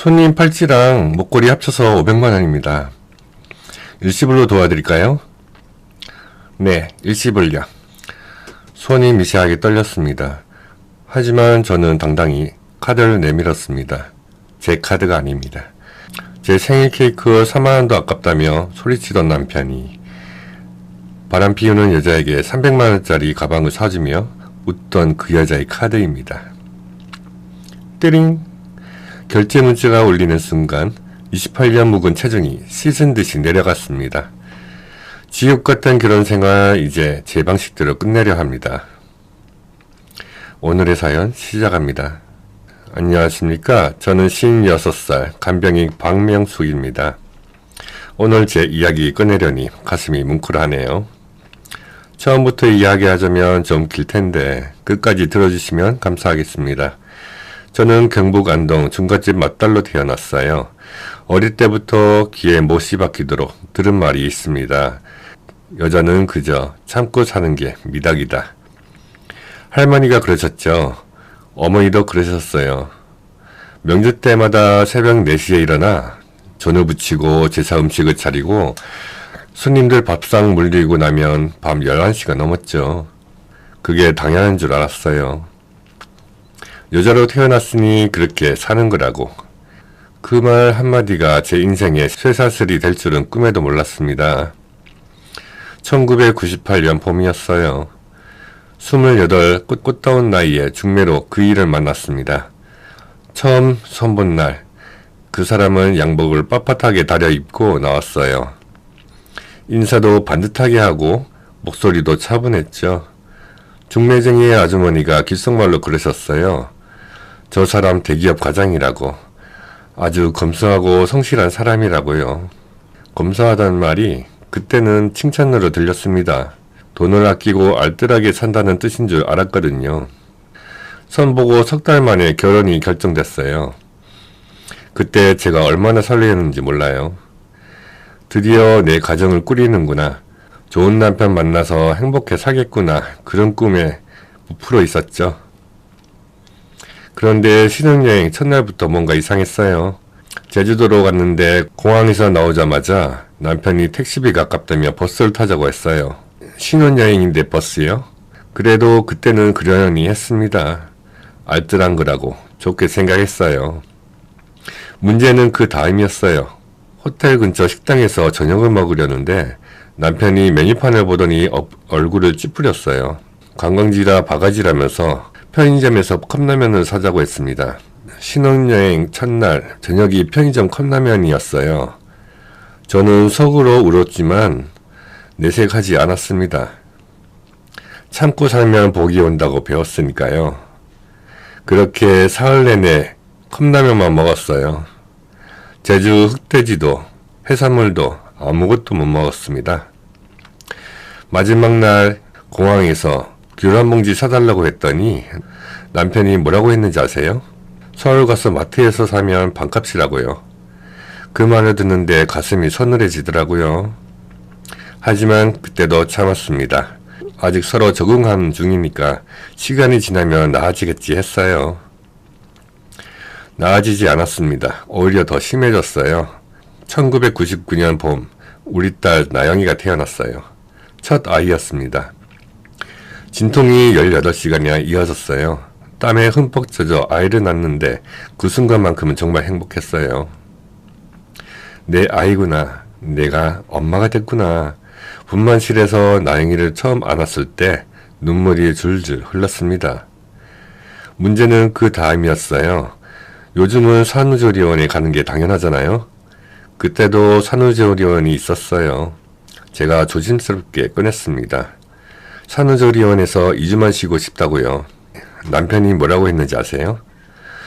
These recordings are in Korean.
손님 팔찌랑 목걸이 합쳐서 500만원입니다. 일시불로 도와드릴까요? 네, 일시불요. 손이 미세하게 떨렸습니다. 하지만 저는 당당히 카드를 내밀었습니다. 제 카드가 아닙니다. 제 생일 케이크 4만원도 아깝다며 소리치던 남편이 바람 피우는 여자에게 300만원짜리 가방을 사주며 웃던 그 여자의 카드입니다. 띠링! 결제 문자가 울리는 순간 28년 묵은 체중이 씻은 듯이 내려갔습니다. 지옥 같은 결혼 생활 이제 제 방식대로 끝내려 합니다. 오늘의 사연 시작합니다. 안녕하십니까. 저는 56살 간병인 박명숙입니다. 오늘 제 이야기 꺼내려니 가슴이 뭉클하네요. 처음부터 이야기하자면 좀 길텐데 끝까지 들어주시면 감사하겠습니다. 저는 경북 안동 중갓집 맏딸로 태어났어요. 어릴 때부터 귀에 못이 박히도록 들은 말이 있습니다. 여자는 그저 참고 사는 게 미덕이다. 할머니가 그러셨죠. 어머니도 그러셨어요. 명절 때마다 새벽 4시에 일어나 전을 부치고 제사 음식을 차리고 손님들 밥상 물리고 나면 밤 11시가 넘었죠. 그게 당연한 줄 알았어요. 여자로 태어났으니 그렇게 사는 거라고. 그 말 한마디가 제 인생의 쇠사슬이 될 줄은 꿈에도 몰랐습니다. 1998년 봄이었어요. 28 꽃다운 나이에 중매로 그 일을 만났습니다. 처음 선본 날, 그 사람은 양복을 빳빳하게 다려입고 나왔어요. 인사도 반듯하게 하고 목소리도 차분했죠. 중매쟁이의 아주머니가 귓속말로 그러셨어요. 저 사람 대기업 과장이라고. 아주 검소하고 성실한 사람이라고요. 검소하다는 말이 그때는 칭찬으로 들렸습니다. 돈을 아끼고 알뜰하게 산다는 뜻인 줄 알았거든요. 선보고 3달 만에 결혼이 결정됐어요. 그때 제가 얼마나 설레었는지 몰라요. 드디어 내 가정을 꾸리는구나. 좋은 남편 만나서 행복해 살겠구나. 그런 꿈에 부풀어 있었죠. 그런데 신혼여행 첫날부터 뭔가 이상했어요. 제주도로 갔는데 공항에서 나오자마자 남편이 택시비가 아깝다며 버스를 타자고 했어요. 신혼여행인데 버스요? 그래도 그때는 그러려니 했습니다. 알뜰한 거라고 좋게 생각했어요. 문제는 그 다음이었어요. 호텔 근처 식당에서 저녁을 먹으려는데 남편이 메뉴판을 보더니 얼굴을 찌푸렸어요. 관광지라 바가지라면서 편의점에서 컵라면을 사자고 했습니다. 신혼여행 첫날 저녁이 편의점 컵라면이었어요. 저는 속으로 울었지만 내색하지 않았습니다. 참고 살면 복이 온다고 배웠으니까요. 그렇게 사흘 내내 컵라면만 먹었어요. 제주 흑돼지도 해산물도 아무것도 못 먹었습니다. 마지막 날 공항에서 귤 한 봉지 사달라고 했더니 남편이 뭐라고 했는지 아세요? 서울 가서 마트에서 사면 반값이라고요. 그 말을 듣는데 가슴이 서늘해지더라고요. 하지만 그때도 참았습니다. 아직 서로 적응하는 중이니까 시간이 지나면 나아지겠지 했어요. 나아지지 않았습니다. 오히려 더 심해졌어요. 1999년 봄 우리 딸 나영이가 태어났어요. 첫 아이였습니다. 진통이 18시간이나 이어졌어요. 땀에 흠뻑 젖어 아이를 낳는데 그 순간만큼은 정말 행복했어요. 내 아이구나. 내가 엄마가 됐구나. 분만실에서 나영이를 처음 안았을 때 눈물이 줄줄 흘렀습니다. 문제는 그 다음이었어요. 요즘은 산후조리원에 가는 게 당연하잖아요. 그때도 산후조리원이 있었어요. 제가 조심스럽게 꺼냈습니다. 산후조리원에서 2주만 쉬고 싶다고요. 남편이 뭐라고 했는지 아세요?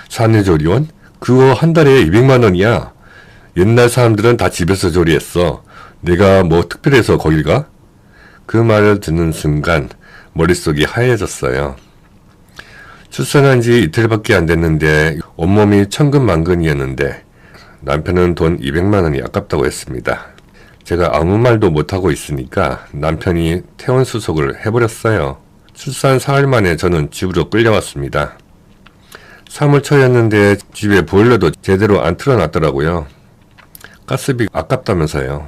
산후조리원? 그거 한 달에 200만 원이야. 옛날 사람들은 다 집에서 조리했어. 내가 뭐 특별해서 거길 가? 그 말을 듣는 순간 머릿속이 하얘졌어요. 출산한 지 이틀밖에 안 됐는데 온몸이 천근만근이었는데 남편은 돈 200만 원이 아깝다고 했습니다. 제가 아무 말도 못하고 있으니까 남편이 퇴원수속을 해버렸어요. 출산 사흘 만에 저는 집으로 끌려왔습니다. 3월 초였는데 집에 보일러도 제대로 안 틀어놨더라고요. 가스비 아깝다면서요.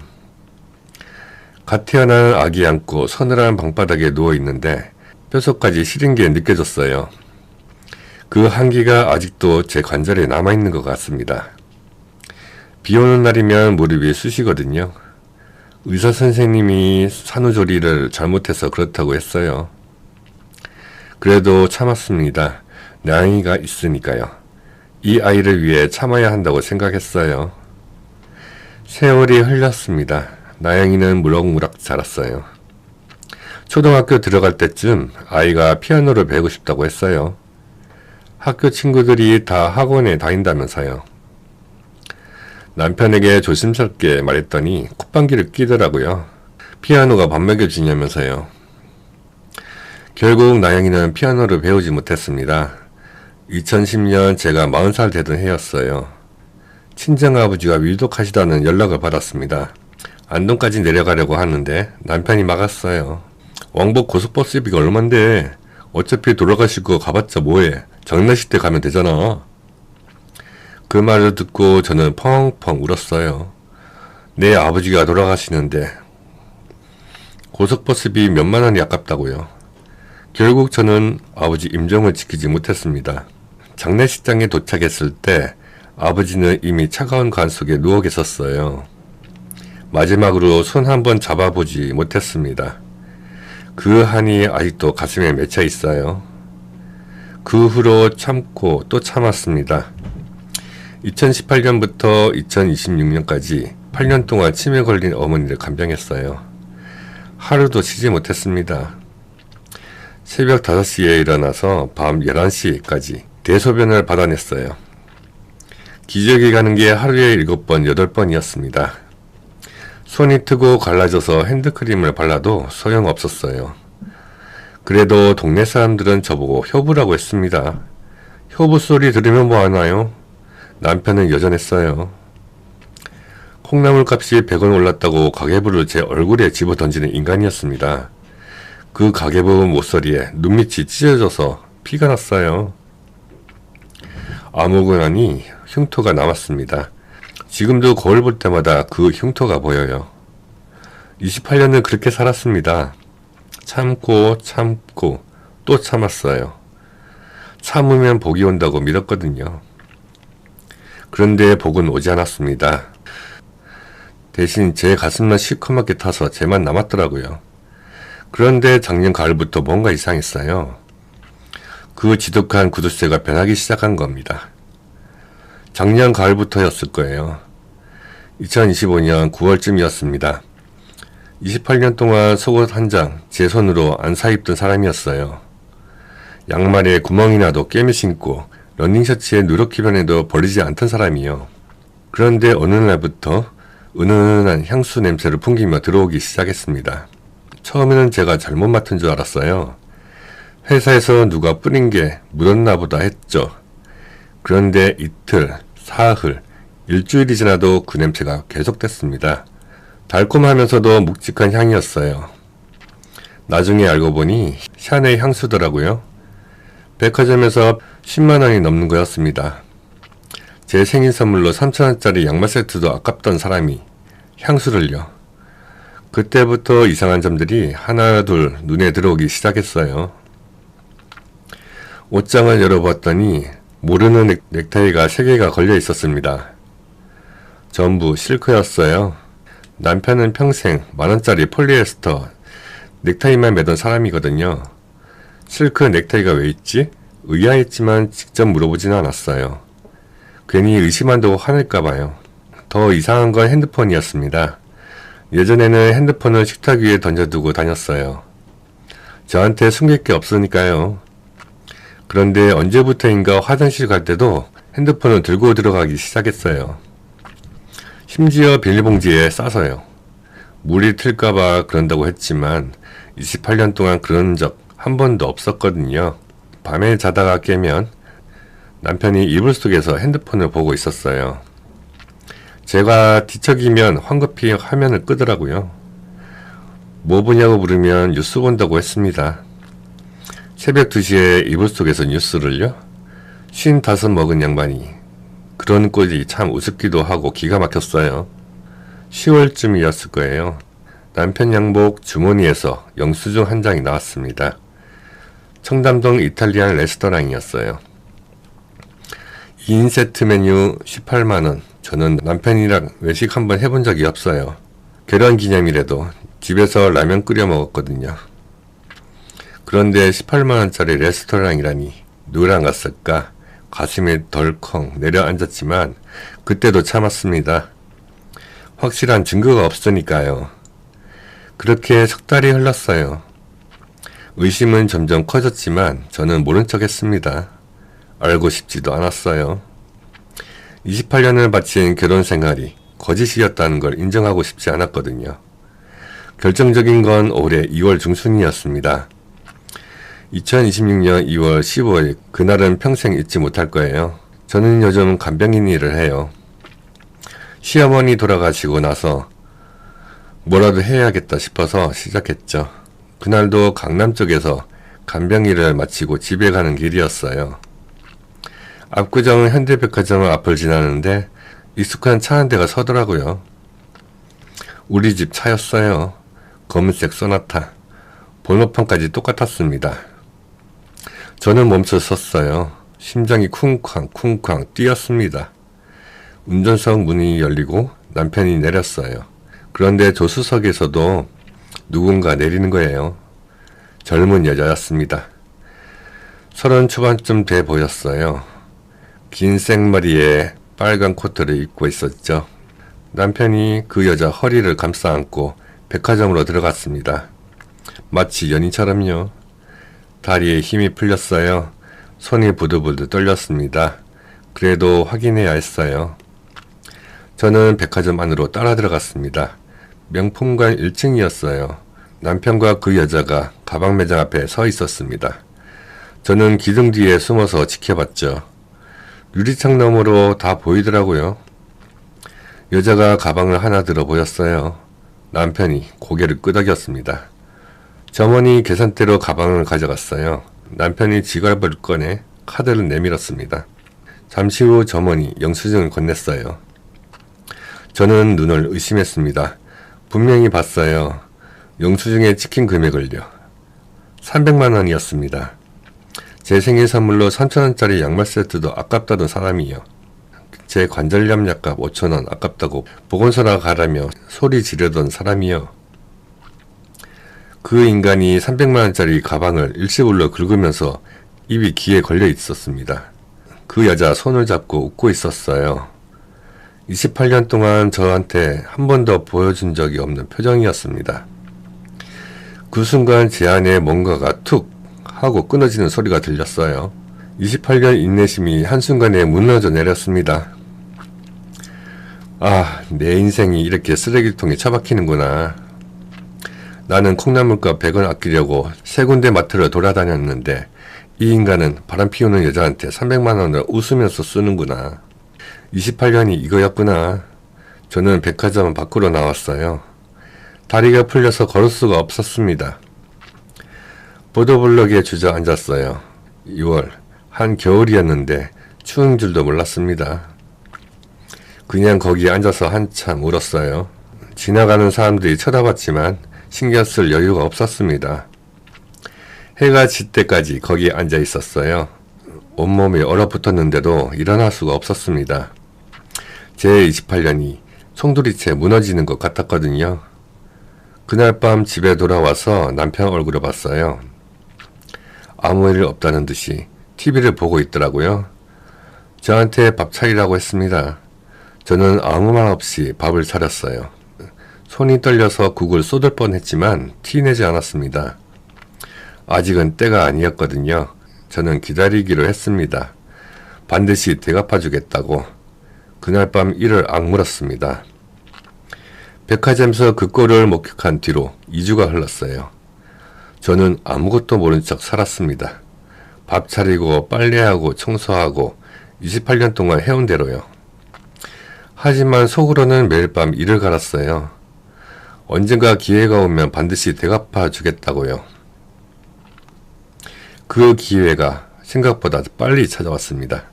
갓 태어난 아기 안고 서늘한 방바닥에 누워있는데 뼛속까지 시린 게 느껴졌어요. 그 한기가 아직도 제 관절에 남아있는 것 같습니다. 비 오는 날이면 무릎이 쑤시거든요. 의사 선생님이 산후조리를 잘못해서 그렇다고 했어요. 그래도 참았습니다. 나영이가 있으니까요. 이 아이를 위해 참아야 한다고 생각했어요. 세월이 흘렀습니다. 나영이는 무럭무럭 자랐어요. 초등학교 들어갈 때쯤 아이가 피아노를 배우고 싶다고 했어요. 학교 친구들이 다 학원에 다닌다면서요. 남편에게 조심스럽게 말했더니 콧방귀를 뀌더라고요. 피아노가 밥 먹여주냐면서요. 결국 나영이는 피아노를 배우지 못했습니다. 2010년 제가 40살 되던 해였어요. 친정아버지가 위독하시다는 연락을 받았습니다. 안동까지 내려가려고 하는데 남편이 막았어요. 왕복 고속버스비가 얼만데 어차피 돌아가시고 가봤자 뭐해. 장례식 때 가면 되잖아. 그 말을 듣고 저는 펑펑 울었어요. 내 아버지가 돌아가시는데 고속버스비 몇만 원이 아깝다고요. 결국 저는 아버지 임종을 지키지 못했습니다. 장례식장에 도착했을 때 아버지는 이미 차가운 관 속에 누워 계셨어요. 마지막으로 손 한번 잡아보지 못했습니다. 그 한이 아직도 가슴에 맺혀 있어요. 그 후로 참고 또 참았습니다. 2018년부터 2026년까지 8년 동안 치매 걸린 어머니를 간병했어요. 하루도 쉬지 못했습니다. 새벽 5시에 일어나서 밤 11시까지 대소변을 받아냈어요. 기저귀 가는 게 하루에 7번, 8번이었습니다. 손이 트고 갈라져서 핸드크림을 발라도 소용없었어요. 그래도 동네 사람들은 저보고 효부라고 했습니다. 효부 소리 들으면 뭐 하나요? 남편은 여전했어요. 콩나물 값이 100원 올랐다고 가계부를 제 얼굴에 집어 던지는 인간이었습니다. 그 가계부 모서리에 눈밑이 찢어져서 피가 났어요. 아무고 나니 흉터가 남았습니다. 지금도 거울 볼 때마다 그 흉터가 보여요. 28년을 그렇게 살았습니다. 참고 또 참았어요. 참으면 복이 온다고 믿었거든요. 그런데 복은 오지 않았습니다. 대신 제 가슴만 시커멓게 타서 쟤만 남았더라고요. 그런데 작년 가을부터 뭔가 이상했어요. 그 지독한 구두쇠가 변하기 시작한 겁니다. 작년 가을부터였을 거예요. 2025년 9월쯤이었습니다. 28년 동안 속옷 한 장 제 손으로 안 사입던 사람이었어요. 양말에 구멍이 나도 꿰매 신고 러닝셔츠에 누렇게 변해도 버리지 않던 사람이요. 그런데 어느 날부터 은은한 향수 냄새를 풍기며 들어오기 시작했습니다. 처음에는 제가 잘못 맡은 줄 알았어요. 회사에서 누가 뿌린 게 묻었나 보다 했죠. 그런데 이틀, 사흘, 일주일이 지나도 그 냄새가 계속됐습니다. 달콤하면서도 묵직한 향이었어요. 나중에 알고 보니 샤넬 향수더라고요. 백화점에서 10만원이 넘는 거였습니다. 제 생일 선물로 3,000원짜리 양말 세트도 아깝던 사람이 향수를요. 그때부터 이상한 점들이 하나 둘 눈에 들어오기 시작했어요. 옷장을 열어봤더니 모르는 넥타이가 3개가 걸려 있었습니다. 전부 실크였어요. 남편은 평생 만원짜리 폴리에스터 넥타이만 매던 사람이거든요. 실크 넥타이가 왜 있지? 의아했지만 직접 물어보지는 않았어요. 괜히 의심한다고 화낼까봐요. 더 이상한 건 핸드폰이었습니다. 예전에는 핸드폰을 식탁 위에 던져두고 다녔어요. 저한테 숨길 게 없으니까요. 그런데 언제부터인가 화장실 갈 때도 핸드폰을 들고 들어가기 시작했어요. 심지어 비닐봉지에 싸서요. 물이 튈까봐 그런다고 했지만 28년 동안 그런 적 한 번도 없었거든요. 밤에 자다가 깨면 남편이 이불 속에서 핸드폰을 보고 있었어요. 제가 뒤척이면 황급히 화면을 끄더라고요. 뭐 보냐고 물으면 뉴스 본다고 했습니다. 새벽 2시에 이불 속에서 뉴스를요? 55 먹은 양반이 그런 꼴이 참 우습기도 하고 기가 막혔어요. 10월쯤이었을 거예요. 남편 양복 주머니에서 영수증 한 장이 나왔습니다. 청담동 이탈리안 레스토랑이었어요. 2인 세트 메뉴 18만원. 저는 남편이랑 외식 한번 해본 적이 없어요. 결혼기념일에도 집에서 라면 끓여 먹었거든요. 그런데 18만원짜리 레스토랑이라니 누구랑 갔을까? 가슴이 덜컹 내려앉았지만 그때도 참았습니다. 확실한 증거가 없으니까요. 그렇게 석 달이 흘렀어요. 의심은 점점 커졌지만 저는 모른 척 했습니다. 알고 싶지도 않았어요. 28년을 바친 결혼 생활이 거짓이었다는 걸 인정하고 싶지 않았거든요. 결정적인 건 올해 2월 중순이었습니다. 2026년 2월 15일, 그날은 평생 잊지 못할 거예요. 저는 요즘 간병인 일을 해요. 시어머니 돌아가시고 나서 뭐라도 해야겠다 싶어서 시작했죠. 그날도 강남 쪽에서 간병일을 마치고 집에 가는 길이었어요. 압구정 현대백화점 앞을 지나는데 익숙한 차 한 대가 서더라고요. 우리 집 차였어요. 검은색 소나타. 번호판까지 똑같았습니다. 저는 멈춰 섰어요. 심장이 쿵쾅 뛰었습니다. 운전석 문이 열리고 남편이 내렸어요. 그런데 조수석에서도 누군가 내리는 거예요. 젊은 여자였습니다. 30 초반쯤 돼 보였어요. 긴 생머리에 빨간 코트를 입고 있었죠. 남편이 그 여자 허리를 감싸 안고 백화점으로 들어갔습니다. 마치 연인처럼요. 다리에 힘이 풀렸어요. 손이 부들부들 떨렸습니다. 그래도 확인해야 했어요. 저는 백화점 안으로 따라 들어갔습니다. 명품관 1층이었어요. 남편과 그 여자가 가방 매장 앞에 서 있었습니다. 저는 기둥 뒤에 숨어서 지켜봤죠. 유리창 너머로 다 보이더라고요. 여자가 가방을 하나 들어 보였어요. 남편이 고개를 끄덕였습니다. 점원이 계산대로 가방을 가져갔어요. 남편이 지갑을 꺼내 카드를 내밀었습니다. 잠시 후 점원이 영수증을 건넸어요. 저는 눈을 의심했습니다. 분명히 봤어요. 영수증에 찍힌 금액을요. 300만 원이었습니다. 제 생일 선물로 3,000원짜리 양말 세트도 아깝다던 사람이요. 제 관절염 약값 5,000원 아깝다고 보건소나 가라며 소리 지르던 사람이요. 그 인간이 300만원짜리 가방을 일시불로 긁으면서 입이 귀에 걸려 있었습니다. 그 여자 손을 잡고 웃고 있었어요. 28년 동안 저한테 한 번도 보여준 적이 없는 표정이었습니다. 그 순간 제 안에 뭔가가 툭 하고 끊어지는 소리가 들렸어요. 28년 인내심이 한순간에 무너져 내렸습니다. 아, 내 인생이 이렇게 쓰레기통에 처박히는구나. 나는 콩나물값 100원 아끼려고 세 군데 마트를 돌아다녔는데 이 인간은 바람 피우는 여자한테 300만 원을 웃으면서 쓰는구나. 28년이 이거였구나. 저는 백화점 밖으로 나왔어요. 다리가 풀려서 걸을 수가 없었습니다. 보도블럭에 주저앉았어요. 2월, 한겨울이었는데 추운 줄도 몰랐습니다. 그냥 거기에 앉아서 한참 울었어요. 지나가는 사람들이 쳐다봤지만 신경 쓸 여유가 없었습니다. 해가 질 때까지 거기에 앉아 있었어요. 온몸이 얼어붙었는데도 일어날 수가 없었습니다. 제 28년이 송두리째 무너지는 것 같았거든요. 그날 밤 집에 돌아와서 남편 얼굴을 봤어요. 아무 일 없다는 듯이 TV를 보고 있더라고요. 저한테 밥 차리라고 했습니다. 저는 아무 말 없이 밥을 차렸어요. 손이 떨려서 국을 쏟을 뻔했지만 티내지 않았습니다. 아직은 때가 아니었거든요. 저는 기다리기로 했습니다. 반드시 대갚아주겠다고. 그날 밤 이를 악물었습니다. 백화점에서 그 꼴을 목격한 뒤로 2주가 흘렀어요. 저는 아무것도 모른 척 살았습니다. 밥 차리고 빨래하고 청소하고 28년 동안 해온 대로요. 하지만 속으로는 매일 밤 이를 갈았어요. 언젠가 기회가 오면 반드시 대갚아 주겠다고요. 그 기회가 생각보다 빨리 찾아왔습니다.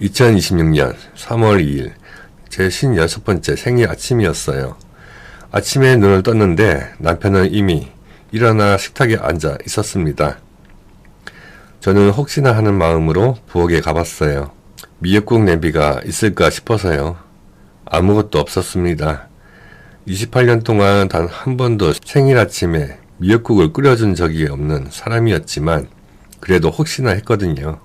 2026년 3월 2일 제 56번째 생일 아침이었어요. 아침에 눈을 떴는데 남편은 이미 일어나 식탁에 앉아 있었습니다. 저는 혹시나 하는 마음으로 부엌에 가봤어요. 미역국 냄비가 있을까 싶어서요. 아무것도 없었습니다. 28년 동안 단 한 번도 생일 아침에 미역국을 끓여준 적이 없는 사람이었지만 그래도 혹시나 했거든요.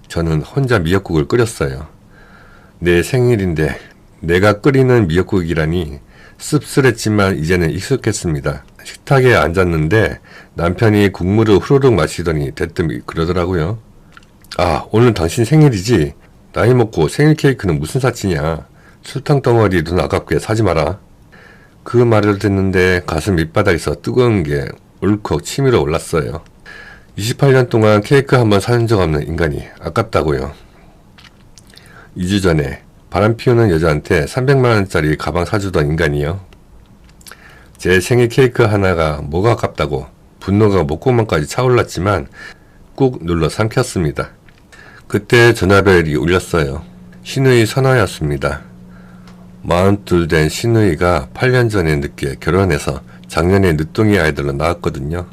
저는 혼자 미역국을 끓였어요. 내 생일인데 내가 끓이는 미역국이라니 씁쓸했지만 이제는 익숙했습니다. 식탁에 앉았는데 남편이 국물을 후루룩 마시더니 대뜸 그러더라고요. 아, 오늘 당신 생일이지? 나이 먹고 생일 케이크는 무슨 사치냐? 술탕 덩어리 눈 아깝게 사지 마라. 그 말을 듣는데 가슴 밑바닥에서 뜨거운 게 울컥 치밀어 올랐어요. 28년 동안 케이크 한번 사준 적 없는 인간이 아깝다고요. 2주 전에 바람 피우는 여자한테 300만원짜리 가방 사주던 인간이요. 제 생일 케이크 하나가 뭐가 아깝다고 분노가 목구멍까지 차올랐지만 꾹 눌러 삼켰습니다. 그때 전화벨이 울렸어요. 신우이 선화였습니다. 42 된 신우이가 8년 전에 늦게 결혼해서 작년에 늦둥이 아이들로 낳았거든요.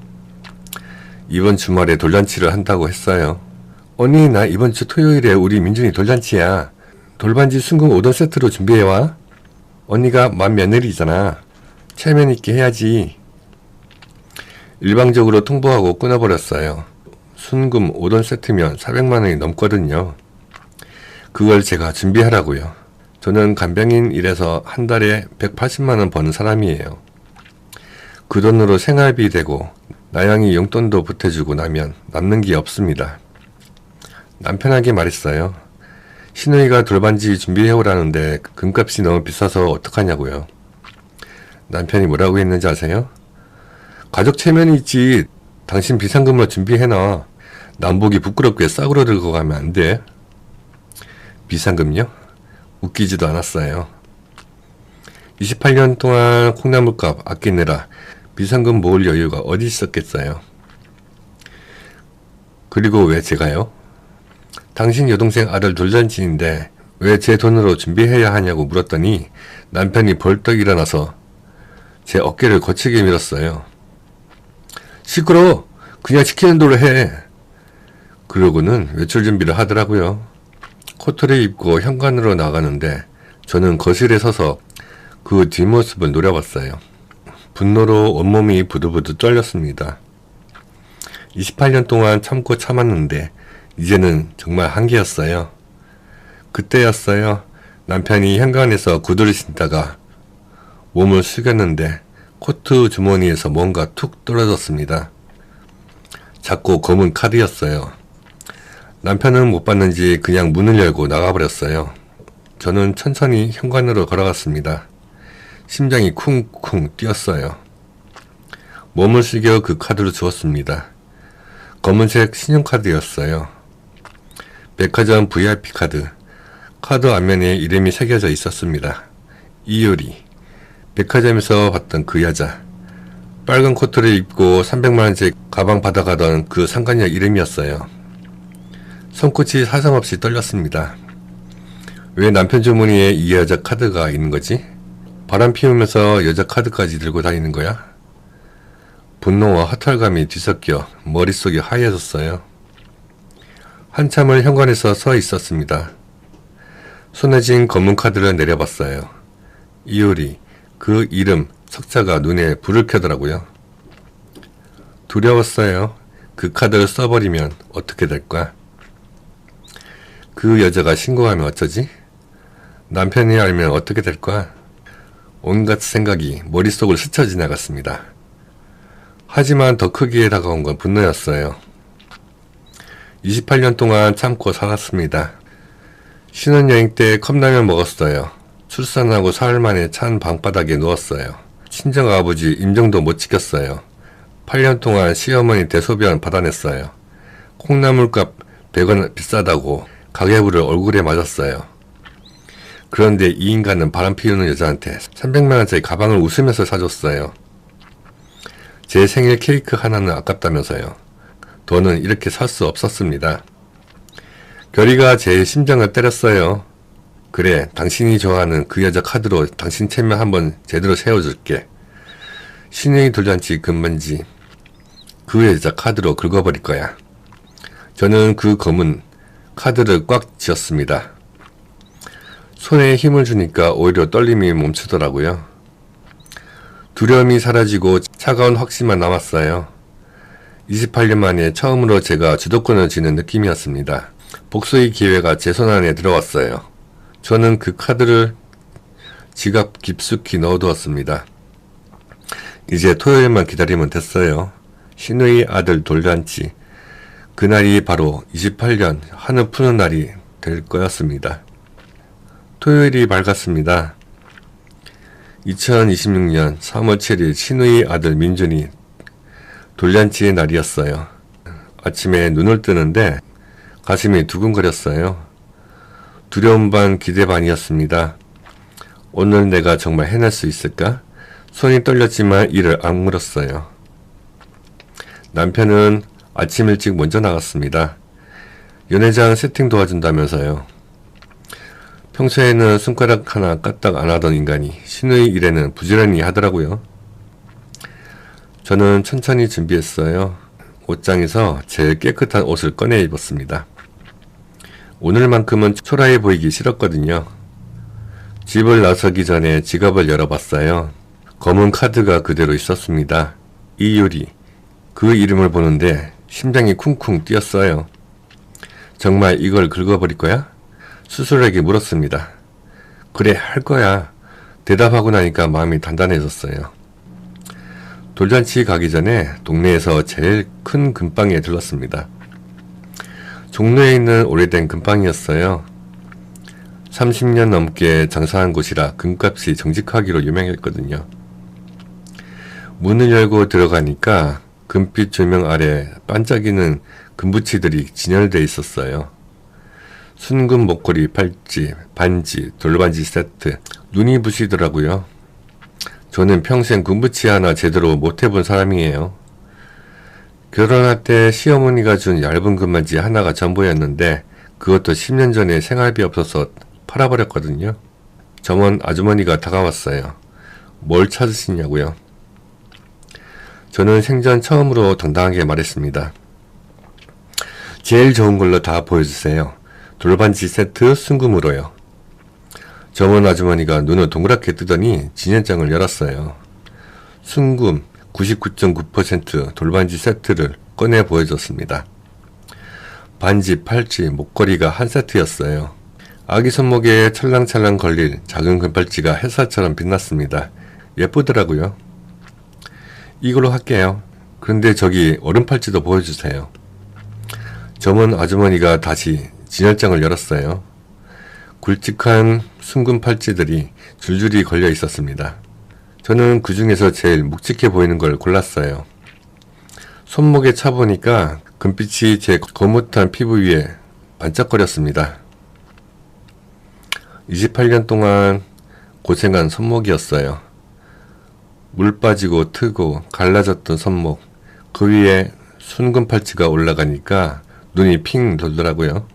이번 주말에 돌잔치를 한다고 했어요. 언니, 나 이번 주 토요일에 우리 민준이 돌잔치야. 돌반지 순금 5던 세트로 준비해와. 언니가 맏며느리잖아. 체면 있게 해야지. 일방적으로 통보하고 끊어버렸어요. 순금 5던 세트면 400만원이 넘거든요. 그걸 제가 준비하라고요. 저는 간병인 일해서 한 달에 180만원 버는 사람이에요. 그 돈으로 생활비 되고 나영이 용돈도 보태주고 나면 남는 게 없습니다. 남편에게 말했어요. 신우이가 돌반지 준비해오라는데 금값이 너무 비싸서 어떡하냐고요. 남편이 뭐라고 했는지 아세요? 가족 체면이 있지. 당신 비상금을 준비해놔. 남보기 부끄럽게 싸구려 들고 가면 안 돼. 비상금요? 웃기지도 않았어요. 28년 동안 콩나물값 아끼느라 비상금 모을 여유가 어디 있었겠어요. 그리고 왜 제가요? 당신 여동생 아들 돌잔치인데 왜 제 돈으로 준비해야 하냐고 물었더니 남편이 벌떡 일어나서 제 어깨를 거칠게 밀었어요. 시끄러워! 그냥 시키는 대로 해! 그러고는 외출 준비를 하더라고요. 코트를 입고 현관으로 나가는데 저는 거실에 서서 그 뒷모습을 노려봤어요. 분노로 온몸이 부들부들 떨렸습니다. 28년 동안 참고 참았는데 이제는 정말 한계였어요. 그때였어요. 남편이 현관에서 구두를 신다가 몸을 숙였는데 코트 주머니에서 뭔가 툭 떨어졌습니다. 작고 검은 카드였어요. 남편은 못 봤는지 그냥 문을 열고 나가버렸어요. 저는 천천히 현관으로 걸어갔습니다. 심장이 쿵쿵 뛰었어요. 몸을 숙여 그 카드를 주었습니다. 검은색 신용카드였어요. 백화점 VIP 카드. 카드 앞면에 이름이 새겨져 있었습니다. 이효리. 백화점에서 봤던 그 여자. 빨간 코트를 입고 300만원짜리 가방 받아가던 그 상간녀 이름이었어요. 손끝이 사정없이 떨렸습니다. 왜 남편 주머니에 이 여자 카드가 있는 거지? 바람 피우면서 여자 카드까지 들고 다니는 거야? 분노와 허탈감이 뒤섞여 머릿속이 하얘졌어요. 한참을 현관에서 서 있었습니다. 손에 쥔 검은 카드를 내려봤어요. 이효리, 그 이름, 석자가 눈에 불을 켜더라고요. 두려웠어요. 그 카드를 써버리면 어떻게 될까? 그 여자가 신고하면 어쩌지? 남편이 알면 어떻게 될까? 온갖 생각이 머릿속을 스쳐 지나갔습니다. 하지만 더 크게 다가온 건 분노였어요. 28년 동안 참고 살았습니다. 신혼여행 때 컵라면 먹었어요. 출산하고 사흘 만에 찬 방바닥에 누웠어요. 친정아버지 임종도 못 지켰어요. 8년 동안 시어머니 대소변 받아냈어요. 콩나물값 100원 비싸다고 가계부를 얼굴에 맞았어요. 그런데 이 인간은 바람 피우는 여자한테 300만원짜리 가방을 웃으면서 사줬어요. 제 생일 케이크 하나는 아깝다면서요. 돈은 이렇게 살 수 없었습니다. 별이가 제 심장을 때렸어요. 그래, 당신이 좋아하는 그 여자 카드로 당신 체면 한번 제대로 세워줄게. 신의 돌잔치 금반지 그 여자 카드로 긁어버릴 거야. 저는 그 검은 카드를 꽉 쥐었습니다. 손에 힘을 주니까 오히려 떨림이 멈추더라고요. 두려움이 사라지고 차가운 확신만 남았어요. 28년 만에 처음으로 제가 주도권을 쥐는 느낌이었습니다. 복수의 기회가 제 손 안에 들어왔어요. 저는 그 카드를 지갑 깊숙이 넣어두었습니다. 이제 토요일만 기다리면 됐어요. 신의 아들 돌잔치. 그날이 바로 28년 한을 푸는 날이 될 거였습니다. 토요일이 밝았습니다. 2026년 3월 7일 신의 아들 민준이 돌잔치의 날이었어요. 아침에 눈을 뜨는데 가슴이 두근거렸어요. 두려움 반 기대 반이었습니다. 오늘 내가 정말 해낼 수 있을까? 손이 떨렸지만 이를 악물었어요. 남편은 아침 일찍 먼저 나갔습니다. 연회장 세팅 도와준다면서요. 평소에는 손가락 하나 까딱 안 하던 인간이 신의 일에는 부지런히 하더라고요. 저는 천천히 준비했어요. 옷장에서 제일 깨끗한 옷을 꺼내 입었습니다. 오늘만큼은 초라해 보이기 싫었거든요. 집을 나서기 전에 지갑을 열어봤어요. 검은 카드가 그대로 있었습니다. 이유리. 그 이름을 보는데 심장이 쿵쿵 뛰었어요. 정말 이걸 긁어버릴 거야? 스스로에게 물었습니다. 그래, 할 거야. 대답하고 나니까 마음이 단단해졌어요. 돌잔치 가기 전에 동네에서 제일 큰 금방에 들렀습니다. 종로에 있는 오래된 금방이었어요. 30년 넘게 장사한 곳이라 금값이 정직하기로 유명했거든요. 문을 열고 들어가니까 금빛 조명 아래 반짝이는 금붙이들이 진열되어 있었어요. 순금 목걸이, 팔찌, 반지, 돌반지 세트. 눈이 부시더라고요. 저는 평생 금붙이 하나 제대로 못 해본 사람이에요. 결혼할 때 시어머니가 준 얇은 금반지 하나가 전부였는데 그것도 10년 전에 생활비 없어서 팔아버렸거든요. 점원 아주머니가 다가왔어요. 뭘 찾으시냐고요. 저는 생전 처음으로 당당하게 말했습니다. 제일 좋은 걸로 다 보여주세요. 돌반지 세트 순금으로요. 점원 아주머니가 눈을 동그랗게 뜨더니 진열장을 열었어요. 순금 99.9% 돌반지 세트를 꺼내 보여줬습니다. 반지, 팔찌, 목걸이가 한 세트였어요. 아기 손목에 찰랑찰랑 걸릴 작은 금팔찌가 햇살처럼 빛났습니다. 예쁘더라고요. 이걸로 할게요. 그런데 저기 얼음팔찌도 보여주세요. 점원 아주머니가 다시 진열장을 열었어요. 굵직한 순금 팔찌들이 줄줄이 걸려 있었습니다. 저는 그 중에서 제일 묵직해 보이는 걸 골랐어요. 손목에 차보니까 금빛이 제 거뭇한 피부 위에 반짝거렸습니다. 28년 동안 고생한 손목이었어요. 물 빠지고 트고 갈라졌던 손목, 그 위에 순금 팔찌가 올라가니까 눈이 핑 돌더라고요.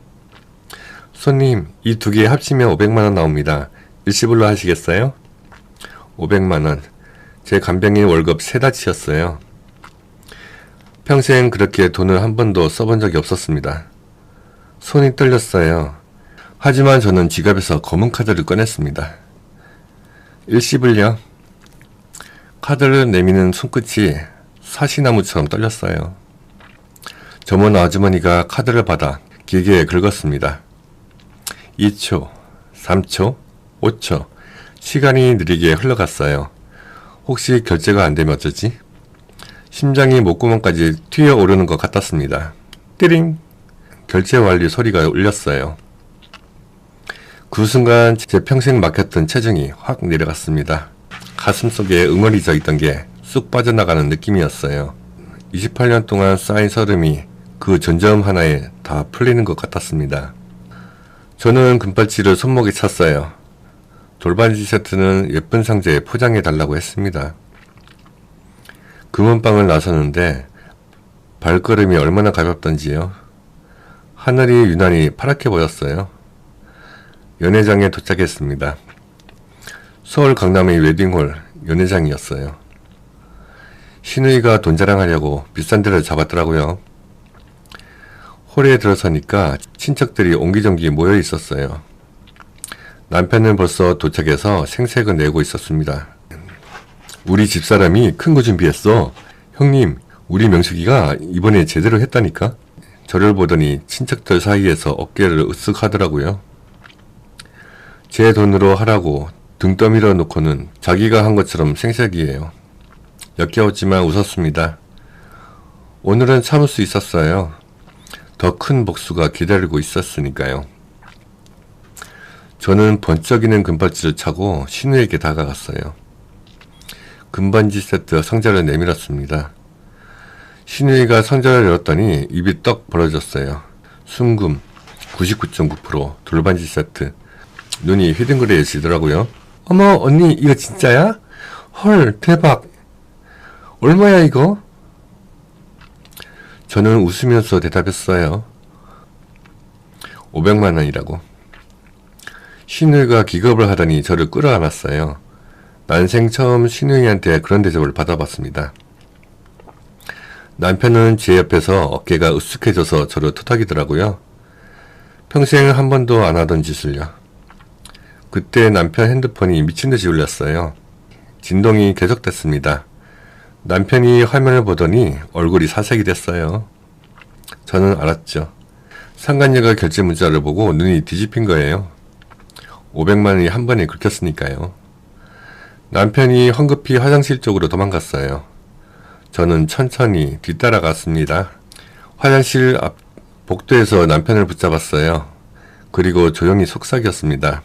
손님, 이 두 개 합치면 500만원 나옵니다. 일시불로 하시겠어요? 500만원. 제 간병인 월급 세다치였어요. 평생 그렇게 돈을 한 번도 써본 적이 없었습니다. 손이 떨렸어요. 하지만 저는 지갑에서 검은 카드를 꺼냈습니다. 일시불요. 카드를 내미는 손끝이 사시나무처럼 떨렸어요. 점원 아주머니가 카드를 받아 기계에 긁었습니다. 2초, 3초, 5초. 시간이 느리게 흘러갔어요. 혹시 결제가 안 되면 어쩌지? 심장이 목구멍까지 튀어오르는 것 같았습니다. 띠링! 결제 완료 소리가 울렸어요. 그 순간 제 평생 막혔던 체중이 확 내려갔습니다. 가슴속에 응어리져 있던 게 쑥 빠져나가는 느낌이었어요. 28년 동안 쌓인 서름이 그 전점 하나에 다 풀리는 것 같았습니다. 저는 금팔찌를 손목에 찼어요. 돌반지 세트는 예쁜 상자에 포장해 달라고 했습니다. 금은방을 나서는데 발걸음이 얼마나 가볍던지요. 하늘이 유난히 파랗게 보였어요. 연회장에 도착했습니다. 서울 강남의 웨딩홀 연회장이었어요. 신우이가 돈 자랑하려고 비싼 데를 잡았더라고요. 홀에 들어서니까 친척들이 옹기종기 모여 있었어요. 남편은 벌써 도착해서 생색을 내고 있었습니다. 우리 집사람이 큰 거 준비했어. 형님, 우리 명숙이가 이번에 제대로 했다니까? 저를 보더니 친척들 사이에서 어깨를 으쓱 하더라고요. 제 돈으로 하라고 등 떠밀어 놓고는 자기가 한 것처럼 생색이에요. 역겨웠지만 웃었습니다. 오늘은 참을 수 있었어요. 더 큰 복수가 기다리고 있었으니까요. 저는 번쩍이는 금발찌를 차고 신우에게 다가갔어요. 금반지 세트 상자를 내밀었습니다. 신우이가 상자를 열었더니 입이 떡 벌어졌어요. 순금 99.9% 돌반지 세트. 눈이 휘둥그레지더라고요. 어머, 언니 이거 진짜야? 헐, 대박. 얼마야 이거? 저는 웃으면서 대답했어요. 500만 원이라고. 신우이가 기겁을 하더니 저를 끌어안았어요. 난생 처음 신우이한테 그런 대접을 받아봤습니다. 남편은 제 옆에서 어깨가 으쓱해져서 저를 토닥이더라고요. 평생 한 번도 안 하던 짓을요. 그때 남편 핸드폰이 미친듯이 울렸어요. 진동이 계속됐습니다. 남편이 화면을 보더니 얼굴이 사색이 됐어요. 저는 알았죠. 상간녀가 결제 문자를 보고 눈이 뒤집힌 거예요. 500만 원이 한 번에 긁혔으니까요. 남편이 황급히 화장실 쪽으로 도망갔어요. 저는 천천히 뒤따라갔습니다. 화장실 앞 복도에서 남편을 붙잡았어요. 그리고 조용히 속삭였습니다.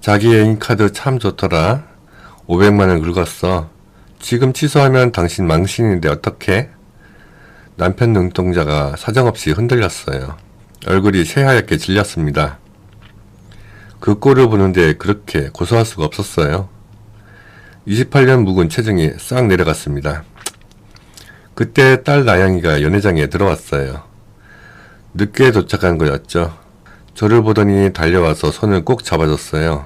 자기 애인 카드 참 좋더라. 500만 원 긁었어. 지금 취소하면 당신 망신인데 어떡해? 남편 눈동자가 사정없이 흔들렸어요. 얼굴이 새하얗게 질렸습니다. 그 꼴을 보는데 그렇게 고소할 수가 없었어요. 28년 묵은 체중이 싹 내려갔습니다. 그때 딸 나영이가 연회장에 들어왔어요. 늦게 도착한 거였죠. 저를 보더니 달려와서 손을 꼭 잡아줬어요.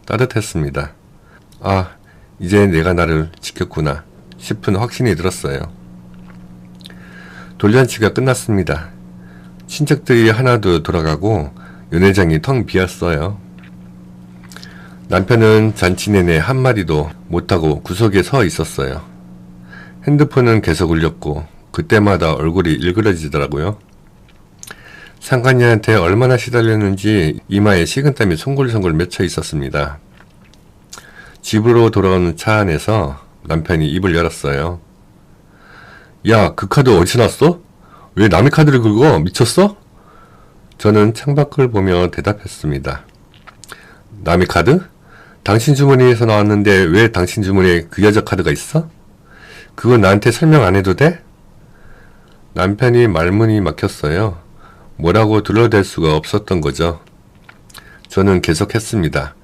따뜻했습니다. 아, 이제 내가 나를 지켰구나 싶은 확신이 들었어요. 돌잔치가 끝났습니다. 친척들이 하나둘 돌아가고 연회장이 텅 비었어요. 남편은 잔치 내내 한마디도 못하고 구석에 서 있었어요. 핸드폰은 계속 울렸고 그때마다 얼굴이 일그러지더라고요. 상간녀한테 얼마나 시달렸는지 이마에 식은땀이 송골송골 맺혀 있었습니다. 집으로 돌아오는 차 안에서 남편이 입을 열었어요. 야, 그 카드 어디서 났어? 왜 남의 카드를 긁어? 미쳤어? 저는 창밖을 보며 대답했습니다. 남의 카드? 당신 주머니에서 나왔는데 왜 당신 주머니에 그 여자 카드가 있어? 그거 나한테 설명 안 해도 돼? 남편이 말문이 막혔어요. 뭐라고 둘러댈 수가 없었던 거죠. 저는 계속했습니다.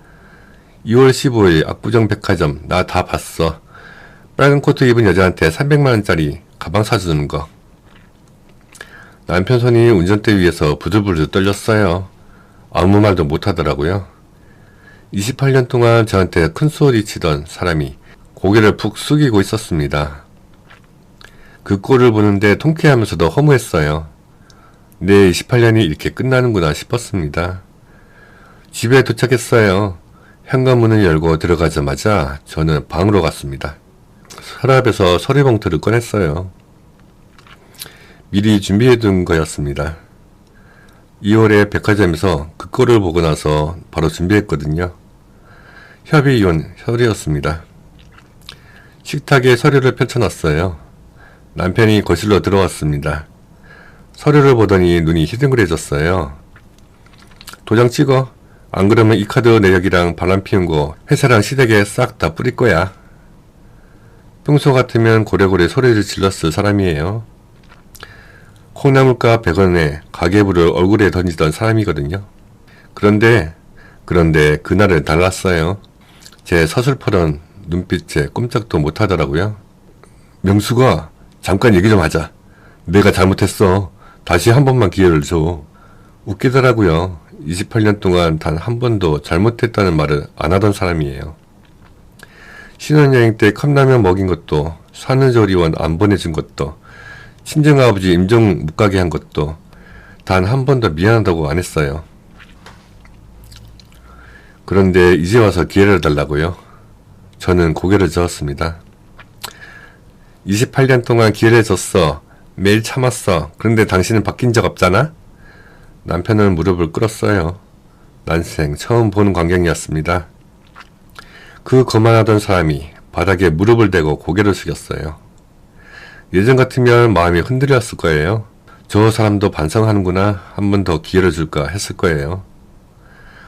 2월 15일 압구정 백화점 나 다 봤어. 빨간 코트 입은 여자한테 300만원짜리 가방 사주는 거. 남편 손이 운전대 위에서 부들부들 떨렸어요. 아무 말도 못하더라고요. 28년 동안 저한테 큰 소리 치던 사람이 고개를 푹 숙이고 있었습니다. 그 꼴을 보는데 통쾌하면서도 허무했어요. 내 28년이 이렇게 끝나는구나 싶었습니다. 집에 도착했어요. 현관문을 열고 들어가자마자 저는 방으로 갔습니다. 서랍에서 서류봉투를 꺼냈어요. 미리 준비해둔 거였습니다. 2월에 백화점에서 그 꼴을 보고 나서 바로 준비했거든요. 협의이혼 서류였습니다. 식탁에 서류를 펼쳐놨어요. 남편이 거실로 들어왔습니다. 서류를 보더니 눈이 희둥그레졌어요. 도장 찍어. 안 그러면 이 카드 내역이랑 바람 피운 거 회사랑 시댁에 싹 다 뿌릴 거야. 평소 같으면 고래고래 소리를 질렀을 사람이에요. 콩나물값 100원에 가계부를 얼굴에 던지던 사람이거든요. 그런데 그날은 달랐어요. 제 서슬퍼런 눈빛에 꼼짝도 못하더라고요. 명수가 잠깐 얘기 좀 하자. 내가 잘못했어. 다시 한 번만 기회를 줘. 웃기더라고요. 28년 동안 단 한 번도 잘못했다는 말을 안 하던 사람이에요. 신혼여행 때 컵라면 먹인 것도, 산후조리원 안 보내준 것도, 친정아버지 임종 못 가게 한 것도 단 한 번도 미안하다고 안 했어요. 그런데 이제 와서 기회를 달라고요? 저는 고개를 저었습니다. 28년 동안 기회를 줬어. 매일 참았어. 그런데 당신은 바뀐 적 없잖아? 남편은 무릎을 꿇었어요. 난생 처음 보는 광경이었습니다. 그 거만하던 사람이 바닥에 무릎을 대고 고개를 숙였어요. 예전 같으면 마음이 흔들렸을 거예요. 저 사람도 반성하는구나. 한 번 더 기회를 줄까 했을 거예요.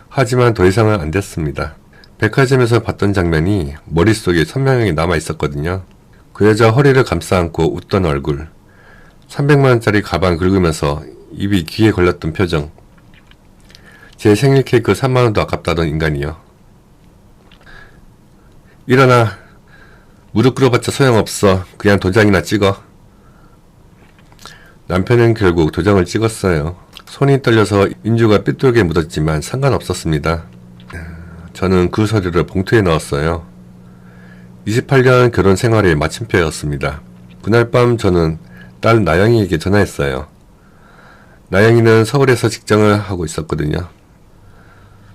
하지만 더 이상은 안 됐습니다. 백화점에서 봤던 장면이 머릿속에 선명하게 남아있었거든요. 그 여자 허리를 감싸 안고 웃던 얼굴, 300만원짜리 가방 긁으면서 입이 귀에 걸렸던 표정, 제 생일 케이크 3만원도 아깝다던 인간이요. 일어나. 무릎 꿇어봤자 소용없어. 그냥 도장이나 찍어. 남편은 결국 도장을 찍었어요. 손이 떨려서 인주가 삐뚤게 묻었지만 상관없었습니다. 저는 그 서류를 봉투에 넣었어요. 28년 결혼 생활의 마침표였습니다. 그날 밤 저는 딸 나영이에게 전화했어요. 나영이는 서울에서 직장을 하고 있었거든요.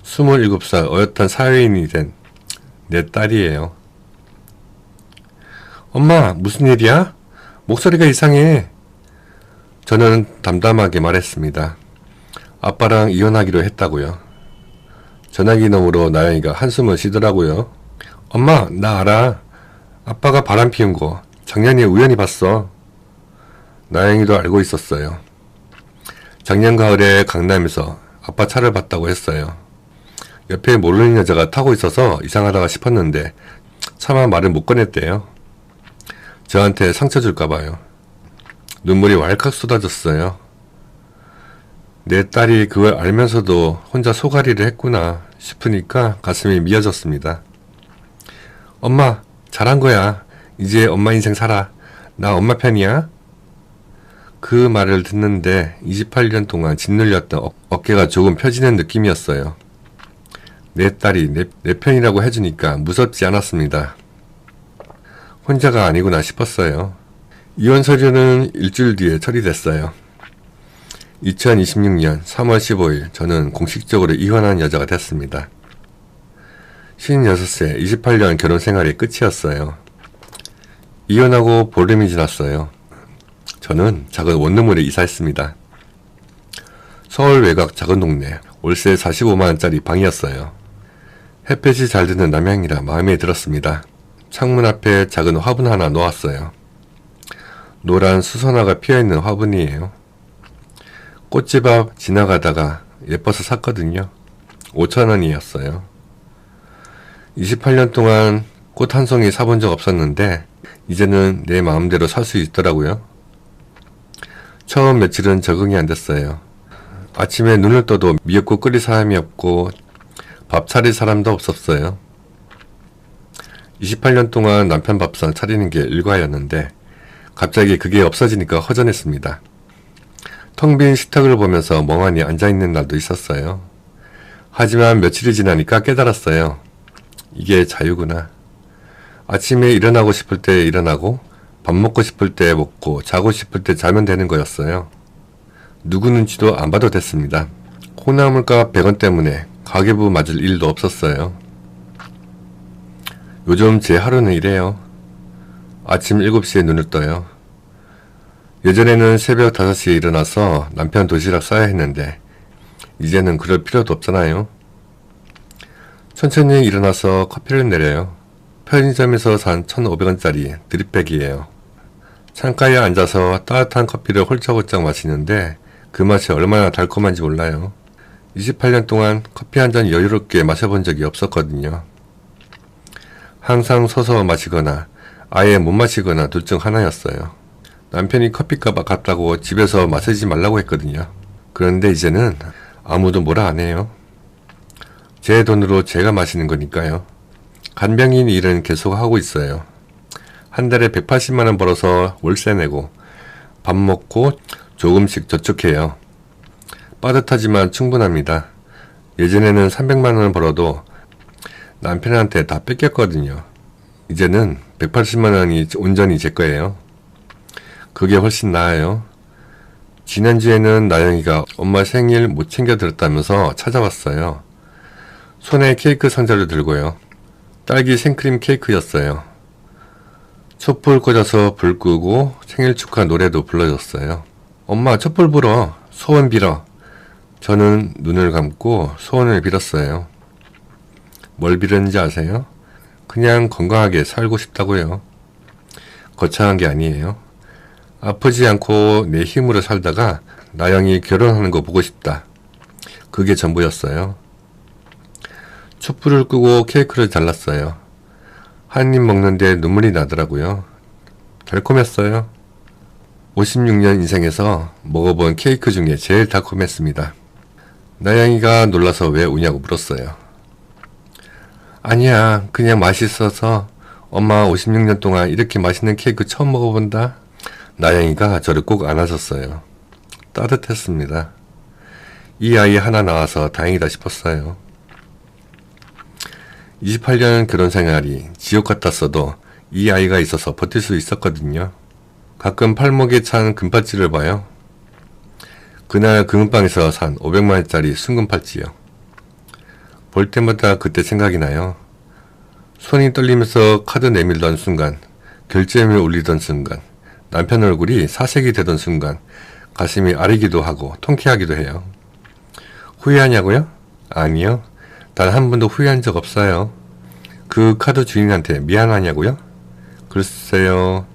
27살 어엿한 사회인이 된 내 딸이에요. 엄마, 무슨 일이야? 목소리가 이상해. 저는 담담하게 말했습니다. 아빠랑 이혼하기로 했다고요. 전화기 너머로 나영이가 한숨을 쉬더라고요. 엄마, 나 알아. 아빠가 바람 피운 거 작년에 우연히 봤어. 나영이도 알고 있었어요. 작년 가을에 강남에서 아빠 차를 봤다고 했어요. 옆에 모르는 여자가 타고 있어서 이상하다가 싶었는데 차마 말을 못 꺼냈대요. 저한테 상처 줄까봐요. 눈물이 왈칵 쏟아졌어요. 내 딸이 그걸 알면서도 혼자 소가리를 했구나 싶으니까 가슴이 미어졌습니다. 엄마, 잘한 거야. 이제 엄마 인생 살아. 나 엄마 편이야? 그 말을 듣는데 28년 동안 짓눌렸던 어깨가 조금 펴지는 느낌이었어요. 내 딸이 내 편이라고 해주니까 무섭지 않았습니다. 혼자가 아니구나 싶었어요. 이혼 서류는 일주일 뒤에 처리됐어요. 2026년 3월 15일 저는 공식적으로 이혼한 여자가 됐습니다. 56세 28년 결혼 생활이 끝이었어요. 이혼하고 보름이 지났어요. 저는 작은 원룸으로 이사했습니다. 서울 외곽 작은 동네, 월세 45만원짜리 방이었어요. 햇볕이 잘 드는 남향이라 마음에 들었습니다. 창문 앞에 작은 화분 하나 놓았어요. 노란 수선화가 피어있는 화분이에요. 꽃집 앞 지나가다가 예뻐서 샀거든요. 5,000원이었어요. 28년 동안 꽃 한 송이 사본 적 없었는데 이제는 내 마음대로 살 수 있더라고요. 처음 며칠은 적응이 안 됐어요. 아침에 눈을 떠도 미역국 끓일 사람이 없고 밥 차릴 사람도 없었어요. 28년 동안 남편 밥상 차리는 게 일과였는데 갑자기 그게 없어지니까 허전했습니다. 텅 빈 식탁을 보면서 멍하니 앉아있는 날도 있었어요. 하지만 며칠이 지나니까 깨달았어요. 이게 자유구나. 아침에 일어나고 싶을 때 일어나고 밥 먹고 싶을 때 먹고 자고 싶을 때 자면 되는 거였어요. 누구 눈치도 안 봐도 됐습니다. 콩나물값 100원 때문에 가계부 맞을 일도 없었어요. 요즘 제 하루는 이래요. 아침 7시에 눈을 떠요. 예전에는 새벽 5시에 일어나서 남편 도시락 싸야 했는데 이제는 그럴 필요도 없잖아요. 천천히 일어나서 커피를 내려요. 편의점에서 산 1,500원짜리 드립백이에요. 창가에 앉아서 따뜻한 커피를 홀짝홀짝 마시는데 그 맛이 얼마나 달콤한지 몰라요. 28년 동안 커피 한 잔 여유롭게 마셔본 적이 없었거든요. 항상 서서 마시거나 아예 못 마시거나 둘 중 하나였어요. 남편이 커피값 아깝다고 집에서 마시지 말라고 했거든요. 그런데 이제는 아무도 뭐라 안 해요. 제 돈으로 제가 마시는 거니까요. 간병인 일은 계속 하고 있어요. 한 달에 180만원 벌어서 월세 내고 밥 먹고 조금씩 저축해요. 빠듯하지만 충분합니다. 예전에는 300만원 벌어도 남편한테 다 뺏겼거든요. 이제는 180만원이 온전히 제 거예요. 그게 훨씬 나아요. 지난주에는 나영이가 엄마 생일 못 챙겨드렸다면서 찾아왔어요. 손에 케이크 상자를 들고요. 딸기 생크림 케이크였어요. 촛불 꽂아서 불 끄고 생일 축하 노래도 불러줬어요. 엄마 촛불 불어. 소원 빌어. 저는 눈을 감고 소원을 빌었어요. 뭘 빌었는지 아세요? 그냥 건강하게 살고 싶다고요. 거창한 게 아니에요. 아프지 않고 내 힘으로 살다가 나영이 결혼하는 거 보고 싶다. 그게 전부였어요. 촛불을 끄고 케이크를 잘랐어요. 한 입 먹는데 눈물이 나더라고요. 달콤했어요. 56년 인생에서 먹어본 케이크 중에 제일 달콤했습니다. 나영이가 놀라서 왜 우냐고 물었어요. 아니야, 그냥 맛있어서 엄마 56년 동안 이렇게 맛있는 케이크 처음 먹어본다. 나영이가 저를 꼭 안아줬어요. 따뜻했습니다. 이 아이 하나 나와서 다행이다 싶었어요. 28년 결혼 생활이 지옥 같았어도 이 아이가 있어서 버틸 수 있었거든요. 가끔 팔목에 찬 금팔찌를 봐요. 그날 금은방에서 산 500만원짜리 순금팔찌요. 볼 때마다 그때 생각이 나요. 손이 떨리면서 카드 내밀던 순간, 결제음을 울리던 순간, 남편 얼굴이 사색이 되던 순간 가슴이 아리기도 하고 통쾌하기도 해요. 후회하냐고요? 아니요. 단 한 번도 후회한 적 없어요. 그 카드 주인한테 미안하냐고요? 글쎄요.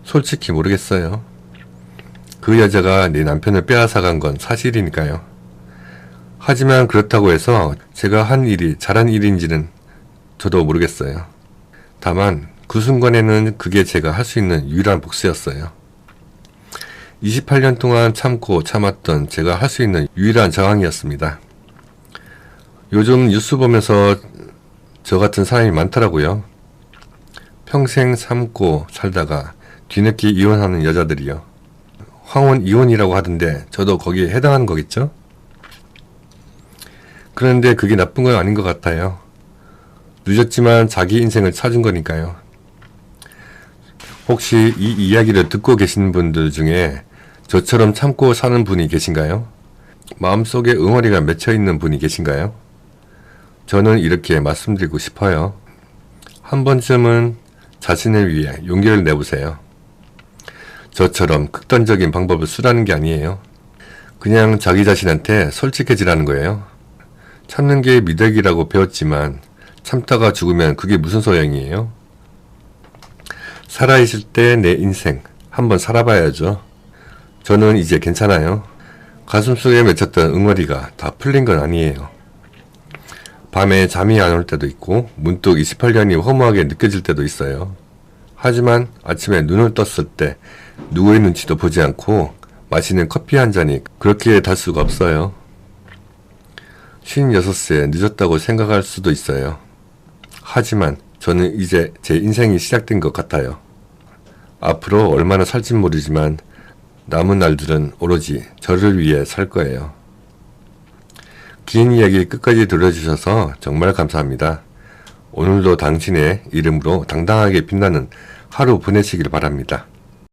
솔직히 모르겠어요. 그 여자가 내 남편을 빼앗아간 건 사실이니까요. 하지만 그렇다고 해서 제가 한 일이 잘한 일인지는 저도 모르겠어요. 다만 그 순간에는 그게 제가 할 수 있는 유일한 복수였어요. 28년 동안 참고 참았던 제가 할 수 있는 유일한 저항이었습니다. 요즘 뉴스 보면서 저 같은 사람이 많더라고요. 평생 참고 살다가 뒤늦게 이혼하는 여자들이요. 황혼 이혼이라고 하던데 저도 거기에 해당하는 거겠죠? 그런데 그게 나쁜 건 아닌 것 같아요. 늦었지만 자기 인생을 찾은 거니까요. 혹시 이 이야기를 듣고 계신 분들 중에 저처럼 참고 사는 분이 계신가요? 마음속에 응어리가 맺혀 있는 분이 계신가요? 저는 이렇게 말씀드리고 싶어요. 한 번쯤은 자신을 위해 용기를 내보세요. 저처럼 극단적인 방법을 쓰라는 게 아니에요. 그냥 자기 자신한테 솔직해지라는 거예요. 참는 게 미덕이라고 배웠지만 참다가 죽으면 그게 무슨 소용이에요? 살아있을 때 내 인생 한번 살아봐야죠. 저는 이제 괜찮아요. 가슴속에 맺혔던 응어리가 다 풀린 건 아니에요. 밤에 잠이 안 올 때도 있고 문득 28년이 허무하게 느껴질 때도 있어요. 하지만 아침에 눈을 떴을 때 누구의 눈치도 보지 않고 마시는 커피 한 잔이 그렇게 달 수가 없어요. 56세 늦었다고 생각할 수도 있어요. 하지만 저는 이제 제 인생이 시작된 것 같아요. 앞으로 얼마나 살진 모르지만 남은 날들은 오로지 저를 위해 살 거예요. 긴 이야기 끝까지 들어주셔서 정말 감사합니다. 오늘도 당신의 이름으로 당당하게 빛나는 하루 보내시길 바랍니다.